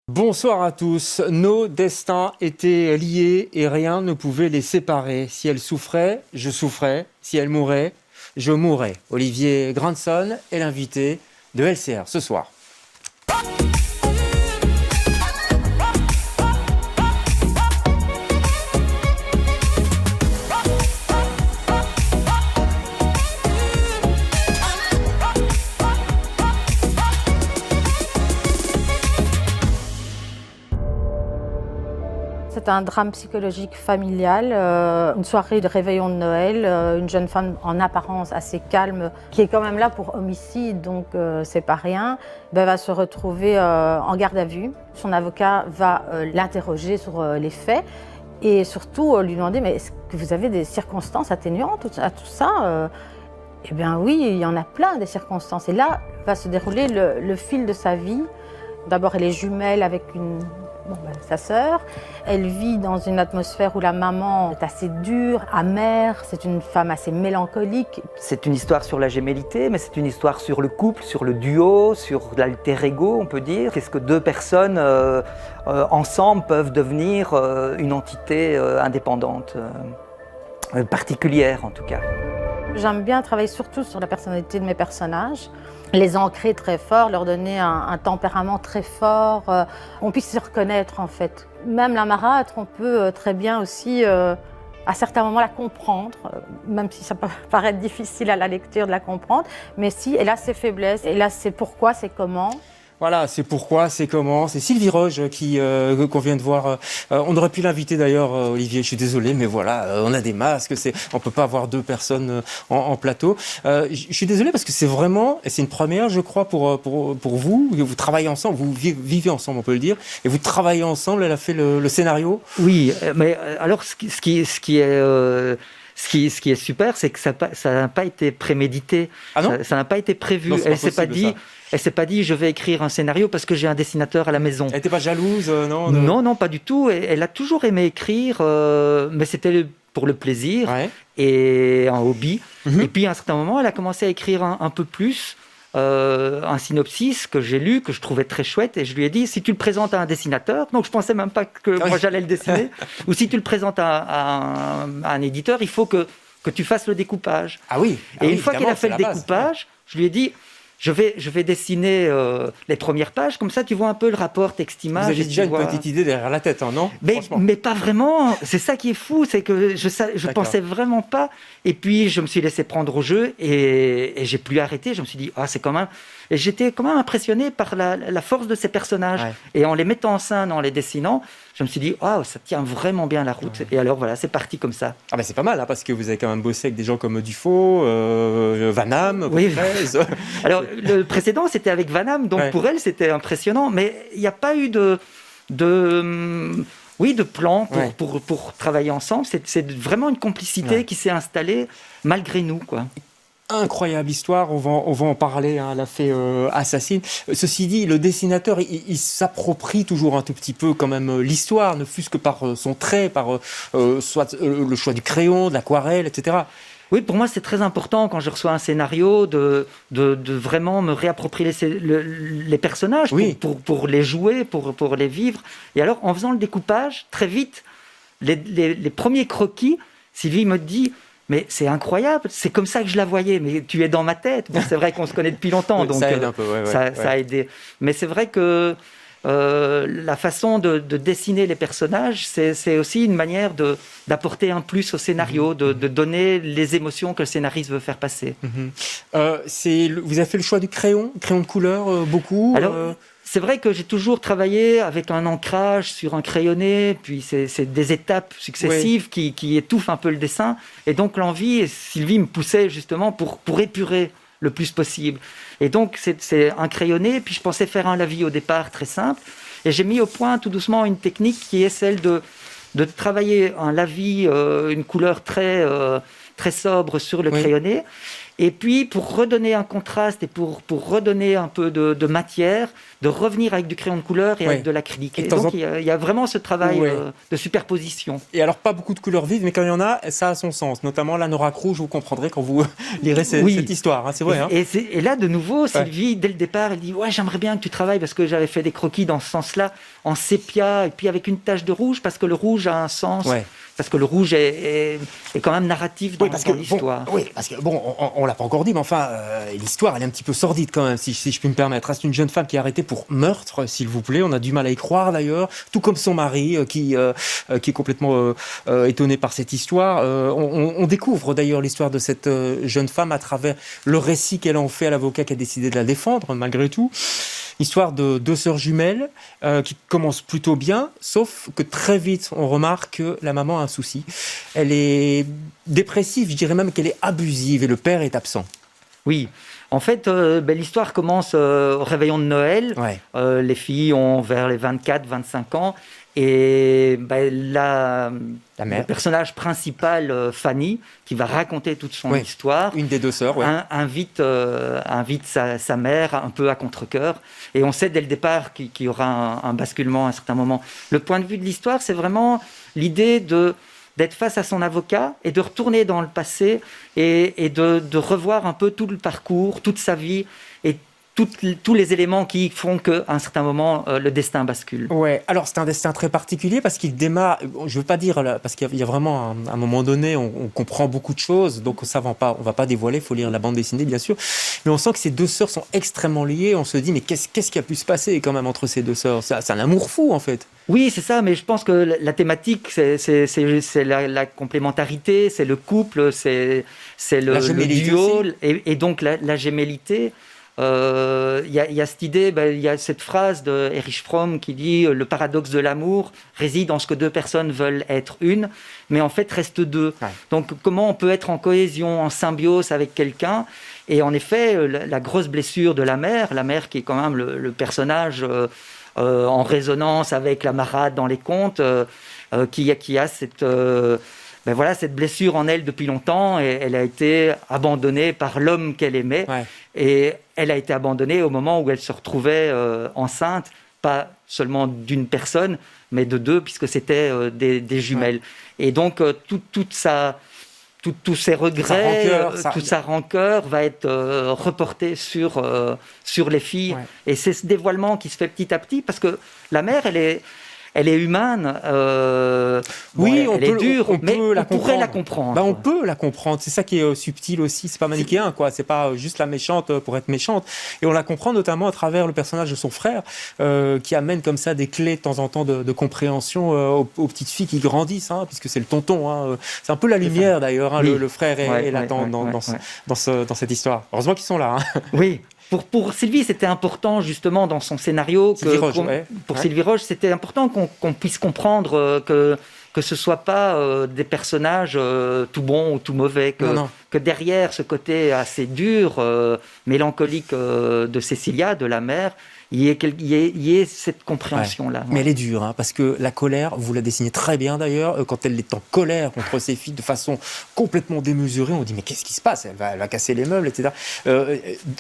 Bonsoir à tous. Nos destins étaient liés et rien ne pouvait les séparer. Si elle souffrait, je souffrais. Si elle mourait, je mourrais. Olivier Grandson est l'invité de LCR ce soir. C'est un drame psychologique familial, une soirée de réveillon de Noël, une jeune femme en apparence assez calme, qui est quand même là pour homicide, donc c'est pas rien, va se retrouver en garde à vue. Son avocat va l'interroger sur les faits et surtout lui demander « mais est-ce que vous avez des circonstances atténuantes à tout ça ?» Eh bien oui, il y en a plein des circonstances. Et là va se dérouler le fil de sa vie. D'abord, elle est jumelle avec sa sœur. Elle vit dans une atmosphère où la maman est assez dure, amère, c'est une femme assez mélancolique. C'est une histoire sur la gémellité, mais c'est une histoire sur le couple, sur le duo, sur l'alter ego, on peut dire. Qu'est-ce que deux personnes ensemble peuvent devenir une entité indépendante, particulière en tout cas. J'aime bien travailler surtout sur la personnalité de mes personnages, les ancrer très fort, leur donner un tempérament très fort, qu'on puisse s'y reconnaître en fait. Même la marâtre, on peut très bien aussi à certains moments la comprendre, même si ça peut paraître difficile à la lecture de la comprendre, mais si, elle a ses faiblesses, elle a ses pourquoi, ses comment. Voilà, c'est pourquoi, c'est comment. C'est Sylvie Roche qu'on vient de voir. On aurait pu l'inviter d'ailleurs, Olivier. Je suis désolé, mais voilà, on a des masques. On peut pas avoir deux personnes en plateau. Je suis désolé parce que c'est vraiment, et c'est une première, je crois, pour vous. Vous travaillez ensemble, vous vivez ensemble, on peut le dire, et vous travaillez ensemble. Elle a fait le scénario. Oui, mais alors ce qui est super, c'est que ça n'a pas été prémédité. Ah non ? Ça n'a pas été prévu. Non, Elle s'est pas dit je vais écrire un scénario parce que j'ai un dessinateur à la maison. Elle n'était pas jalouse, non ? Non, pas du tout. Elle a toujours aimé écrire, mais c'était pour le plaisir et un hobby. Mm-hmm. Et puis à un certain moment, elle a commencé à écrire un peu plus. Un synopsis que j'ai lu, que je trouvais très chouette, et je lui ai dit, si tu le présentes à un dessinateur, donc je pensais même pas que moi j'allais le dessiner, ou si tu le présentes à un éditeur, il faut que tu fasses le découpage. Et une fois qu'elle a fait le découpage, je lui ai dit, je vais dessiner les premières pages, comme ça tu vois un peu le rapport texte-image. Vous avez déjà une petite idée derrière la tête, hein, non ? Mais pas vraiment, c'est ça qui est fou, c'est que je pensais vraiment pas, et puis je me suis laissé prendre au jeu, et j'ai plus arrêté, je me suis dit, c'est quand même... Et j'étais quand même impressionné par la force de ces personnages, et en les mettant en scène, en les dessinant, je me suis dit, ça tient vraiment bien la route, et alors voilà, c'est parti comme ça. Ah ben c'est pas mal, hein, parce que vous avez quand même bossé avec des gens comme Dufaux, Van Damme, oui. Alors le précédent c'était avec Van Damme, donc pour elle c'était impressionnant, mais il n'y a pas eu de plan pour travailler ensemble. C'est vraiment une complicité qui s'est installée malgré nous, quoi. Incroyable histoire, on va en parler, hein, elle a fait Assassine. Ceci dit, le dessinateur, il s'approprie toujours un tout petit peu quand même l'histoire, ne fût-ce que par son trait, par soit le choix du crayon, de l'aquarelle, etc. Oui, pour moi, c'est très important quand je reçois un scénario de vraiment me réapproprier les personnages pour les jouer, pour les vivre. Et alors, en faisant le découpage, très vite, les premiers croquis, Sylvie me dit... Mais c'est incroyable, c'est comme ça que je la voyais, mais tu es dans ma tête. Bon, c'est vrai qu'on se connaît depuis longtemps, donc ça aide un peu, ça a aidé. Mais c'est vrai que la façon de dessiner les personnages, c'est aussi une manière d'apporter un plus au scénario, de donner les émotions que le scénariste veut faire passer. Vous avez fait le choix du crayon de couleur, beaucoup. Alors, c'est vrai que j'ai toujours travaillé avec un ancrage sur un crayonné, puis c'est des étapes successives qui étouffent un peu le dessin. Et donc l'envie, et Sylvie me poussait justement pour épurer le plus possible. Et donc c'est un crayonné, puis je pensais faire un lavis au départ très simple. Et j'ai mis au point tout doucement une technique qui est celle de travailler un lavis, une couleur très sobre sur le crayonné. Et puis, pour redonner un contraste et pour redonner un peu de matière, de revenir avec du crayon de couleur et avec de l'acrylique. Et donc, il y a vraiment ce travail de superposition. Et alors, pas beaucoup de couleurs vives, mais quand il y en a, ça a son sens. Notamment l'anorak rouge, vous comprendrez quand vous lirez cette histoire. Hein, c'est vrai. Et là, de nouveau, Sylvie, dès le départ, elle dit « Ouais, j'aimerais bien que tu travailles, parce que j'avais fait des croquis dans ce sens-là, en sépia, et puis avec une tache de rouge, parce que le rouge a un sens. Parce que le rouge est quand même narratif dans l'histoire. Parce que on l'a pas encore dit, mais enfin, l'histoire, elle est un petit peu sordide quand même, si je puis me permettre. C'est une jeune femme qui est arrêtée pour meurtre, s'il vous plaît. On a du mal à y croire d'ailleurs, tout comme son mari, qui est complètement étonné par cette histoire. On découvre d'ailleurs l'histoire de cette jeune femme à travers le récit qu'elle en fait à l'avocat qui a décidé de la défendre, malgré tout. Histoire de 2 sœurs jumelles qui commence plutôt bien, sauf que très vite, on remarque que la maman a un souci. Elle est dépressive, je dirais même qu'elle est abusive et le père est absent. Oui, en fait, l'histoire commence au réveillon de Noël. Les filles ont vers les 24-25 ans. Et le personnage principal, Fanny, qui va raconter toute son histoire, une des 2 sœurs, invite sa mère un peu à contre-cœur. Et on sait dès le départ qu'il y aura un basculement à un certain moment. Le point de vue de l'histoire, c'est vraiment l'idée d'être face à son avocat et de retourner dans le passé et de revoir un peu tout le parcours, toute sa vie et tous les éléments qui font qu'à un certain moment, le destin bascule. Ouais, alors c'est un destin très particulier parce qu'il démarre, je veux pas dire, parce qu'il y a vraiment un moment donné, on comprend beaucoup de choses, donc ça on va pas dévoiler, il faut lire la bande dessinée bien sûr, mais on sent que ces 2 sœurs sont extrêmement liées, on se dit mais qu'est-ce qui a pu se passer quand même entre ces 2 sœurs? C'est un amour fou en fait. Oui, c'est ça, mais je pense que la thématique, c'est la complémentarité, c'est le couple, c'est le duo, et donc la gémellité. Il y a cette idée, il y a cette phrase de Erich Fromm qui dit « Le paradoxe de l'amour réside en ce que 2 personnes veulent être une, mais en fait restent 2 ». Donc comment on peut être en cohésion, en symbiose avec quelqu'un? Et en effet, la grosse blessure de la mère qui est quand même le personnage en résonance avec la marade dans les contes, qui a cette blessure en elle depuis longtemps, et elle a été abandonnée par l'homme qu'elle aimait. Et elle a été abandonnée au moment où elle se retrouvait enceinte, pas seulement d'une personne, mais de 2, puisque c'était des jumelles. Et donc, tous ses regrets, toute sa rancœur va être reportée sur les filles. Et c'est ce dévoilement qui se fait petit à petit, parce que la mère, elle est humaine, elle est dure, mais on pourrait la comprendre. On peut la comprendre, c'est ça qui est subtil aussi, c'est pas manichéen, quoi. C'est pas juste la méchante pour être méchante. Et on la comprend notamment à travers le personnage de son frère, qui amène comme ça des clés de temps en temps de compréhension aux petites filles qui grandissent, puisque c'est le tonton. C'est un peu la lumière d'ailleurs, le frère est là dans cette histoire. Heureusement qu'ils sont là. Oui. Pour Sylvie, c'était important justement dans son scénario Sylvie Roche, c'était important qu'on puisse comprendre que ce soit pas des personnages tout bons ou tout mauvais, que derrière ce côté assez dur, mélancolique de Cécilia, de la mère, il y ait cette compréhension-là. Mais elle est dure, parce que la colère, vous la dessinez très bien d'ailleurs, quand elle est en colère contre ses filles de façon complètement démesurée, on dit mais qu'est-ce qui se passe, elle va casser les meubles, etc.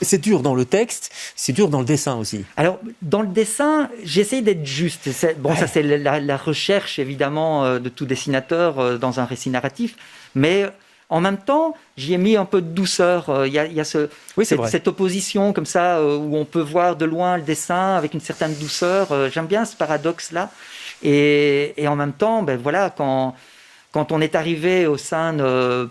C'est dur dans le texte, c'est dur dans le dessin aussi. Alors, dans le dessin, j'essaie d'être juste. Ça c'est la recherche évidemment de tout dessinateur dans un récit narratif, mais en même temps, j'y ai mis un peu de douceur. Il y a cette opposition comme ça, où on peut voir de loin le dessin avec une certaine douceur. J'aime bien ce paradoxe-là. Et en même temps, quand on est arrivé au scène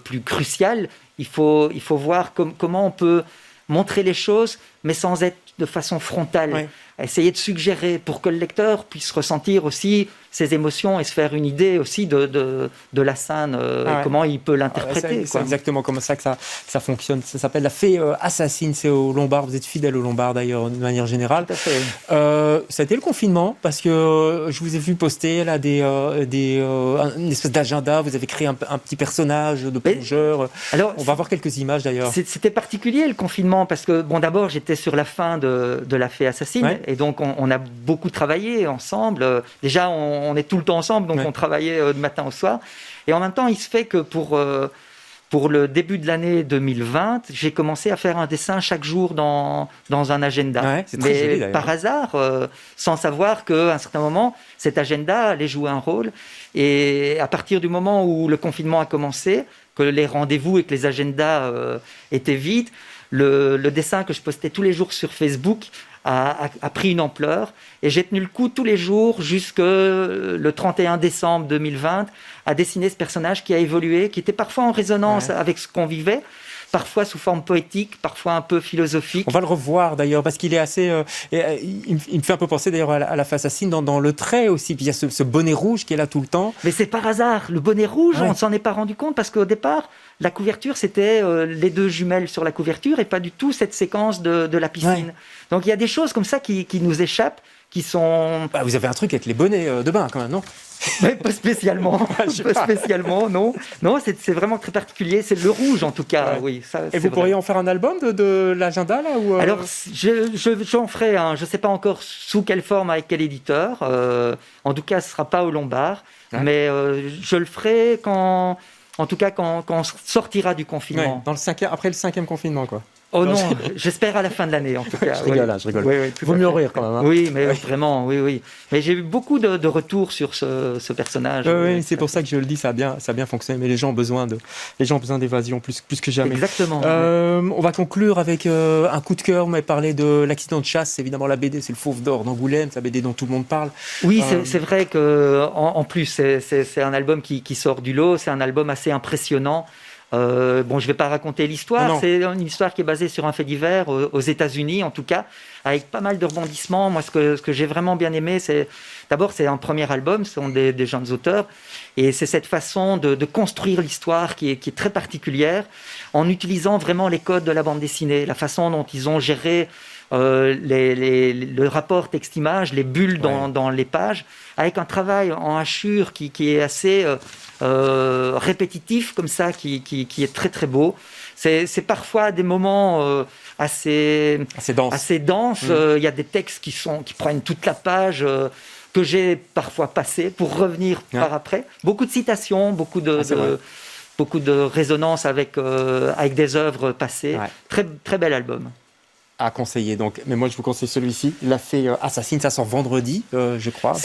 plus crucial, il faut voir comment on peut montrer les choses, mais sans être de façon frontale. Essayer de suggérer pour que le lecteur puisse ressentir aussi ses émotions et se faire une idée aussi de la scène, et comment il peut l'interpréter. C'est exactement comme ça que ça fonctionne. Ça s'appelle La Fée Assassine, c'est au Lombard. Vous êtes fidèle au Lombard d'ailleurs, de manière générale. Tout à fait. Ça a été le confinement, parce que je vous ai vu poster là une espèce d'agenda. Vous avez créé un petit personnage de plongeur. Alors, on va voir quelques images d'ailleurs. C'était particulier le confinement, parce que d'abord j'étais sur la fin de La Fée Assassine, et donc on a beaucoup travaillé ensemble. Déjà on est tout le temps ensemble, donc on travaillait de matin au soir. Et en même temps, il se fait que pour pour le début de l'année 2020, j'ai commencé à faire un dessin chaque jour dans un agenda. Ouais, c'est très joli, d'ailleurs. Par hasard, sans savoir qu'à un certain moment, cet agenda allait jouer un rôle. Et à partir du moment où le confinement a commencé, que les rendez-vous et que les agendas étaient vides, le dessin que je postais tous les jours sur Facebook a pris une ampleur. Et j'ai tenu le coup tous les jours jusque le 31 décembre 2020 à dessiner ce personnage qui a évolué, qui était parfois en résonance avec ce qu'on vivait, parfois sous forme poétique, parfois un peu philosophique. On va le revoir d'ailleurs, parce qu'il est assez... il me fait un peu penser d'ailleurs à la Fassassine dans le trait aussi. Puis il y a ce bonnet rouge qui est là tout le temps. Mais c'est par hasard. Le bonnet rouge, on ne s'en est pas rendu compte parce qu'au départ, la couverture, c'était les deux jumelles sur la couverture et pas du tout cette séquence de la piscine. Ouais. Donc il y a des choses comme ça qui nous échappent, qui sont... Bah, vous avez un truc avec les bonnets de bain quand même, non? Mais pas spécialement, pas spécialement, non. Non, c'est vraiment très particulier. C'est le rouge en tout cas, oui. Ça, et vous pourriez en faire un album de l'agenda là ou Alors, j'en ferai un. Je ne sais pas encore sous quelle forme, avec quel éditeur. En tout cas, ce ne sera pas au Lombard, mais je le ferai quand on sortira du confinement. Après le 5e confinement, quoi. Oh non, j'espère à la fin de l'année en tout cas. Je rigole. Oui, vaut mieux rire quand même. Hein. Oui, mais vraiment, oui. Mais j'ai eu beaucoup de retours sur ce personnage. Oui, c'est pour ça que je le dis, ça a bien fonctionné. Mais les gens ont besoin d'évasion plus que jamais. Exactement. On va conclure avec un coup de cœur. Vous m'avez parlé de l'accident de chasse. Évidemment, la BD, c'est le Fauve d'Or d'Angoulême, c'est la BD dont tout le monde parle. Oui, c'est vrai que en plus, c'est un album qui sort du lot. C'est un album assez impressionnant. Je ne vais pas raconter l'histoire, c'est une histoire qui est basée sur un fait divers aux États-Unis en tout cas, avec pas mal de rebondissements. Moi, ce que j'ai vraiment bien aimé, c'est un premier album, ce sont des jeunes auteurs, et c'est cette façon de construire l'histoire qui est très particulière, en utilisant vraiment les codes de la bande dessinée, la façon dont ils ont géré le rapport texte-image, les bulles dans les pages, avec un travail en hachure qui est assez répétitif comme ça, qui est très très beau. C'est parfois des moments assez denses. Il y a des textes qui prennent toute la page, que j'ai parfois passé pour revenir par après. Beaucoup de citations, beaucoup de résonance avec des œuvres passées. Très, très bel album. À conseiller donc, mais moi je vous conseille celui-ci, La Fée Assassine, ça sort vendredi, je crois.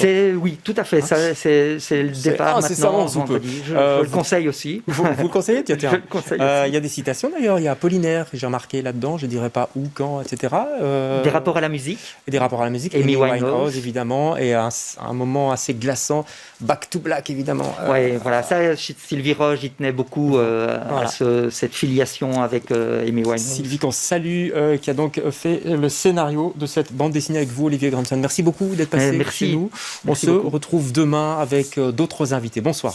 Oui, tout à fait, c'est le départ maintenant, vendredi. Je le conseille aussi. Vous le conseillez? Tiens. Je le conseille aussi. Il y a des citations d'ailleurs, il y a Apollinaire, j'ai remarqué là-dedans, je dirais pas où, quand, etc. Des rapports à la musique. Et des rapports à la musique, Amy Winehouse évidemment, et un moment assez glaçant, Back to Black évidemment. Oui, voilà, ça, Sylvie Roche, il tenait beaucoup à cette filiation avec Amy Winehouse. Sylvie qu'on salue, qui a donc fait le scénario de cette bande dessinée avec vous, Olivier Granson. Merci beaucoup d'être passé chez nous. On se retrouve demain avec d'autres invités. Bonsoir.